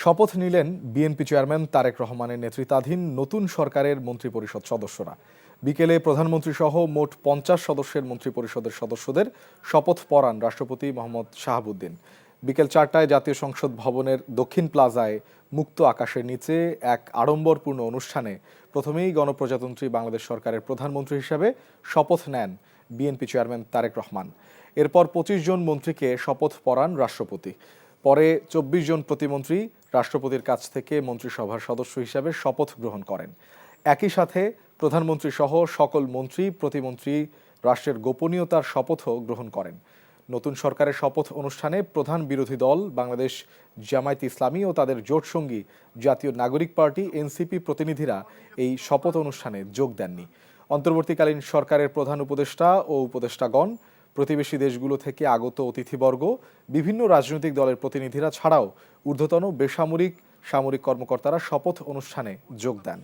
শপথ নিলেন BNP chairman Tarique রহমানের নেতৃত্বাধীন নতুন সরকারের মন্ত্রিপরিষদ সদস্যরা। বিকেলে প্রধানমন্ত্রী সহ মোট 50 সদস্যের মন্ত্রিপরিষদের সদস্যদের শপথ পড়ান রাষ্ট্রপতি মোহাম্মদ শাহাবুদ্দিন। বিকেল 4টায় জাতীয় সংসদ ভবনের দক্ষিণ প্লাজায় মুক্ত আকাশের নিচে এক আড়ম্বরপূর্ণ অনুষ্ঠানে প্রথমেই গণপ্রজাতন্ত্রী বাংলাদেশ সরকারের প্রধানমন্ত্রী হিসেবে শপথ নেন বিএনপি চেয়ারম্যান তারেক রহমান। এরপর 25 জন মন্ত্রীকে শপথ পড়ান রাষ্ট্রপতি। পরে 24 জন প্রতিমন্ত্রী রাষ্ট্রপতির কাছ থেকে মন্ত্রিসভার সদস্য হিসেবে শপথ গ্রহণ করেন। একই সাথে প্রধানমন্ত্রী সহ সকল মন্ত্রী প্রতিমন্ত্রী রাষ্ট্রের গোপনীয়তার শপথও গ্রহণ করেন। নতুন সরকারের শপথ অনুষ্ঠানে প্রধান বিরোধী দল বাংলাদেশ জামায়াতে ইসলামী ও তাদের জোটসঙ্গী জাতীয় নাগরিক পার্টি এনসিপি প্রতিনিধিরা এই শপথ অনুষ্ঠানে যোগ দেননি। অন্তর্বর্তীকালীন সরকারের প্রধান উপদেষ্টা ও উপদেষ্টাগণ, প্রতিবেশী দেশগুলো থেকে আগত অতিথিবর্গ, বিভিন্ন রাজনৈতিক দলের প্রতিনিধিরা ছাড়াও ঊর্ধ্বতন বেসামরিক সামরিক কর্মকর্তারা শপথ অনুষ্ঠানে যোগ দেন।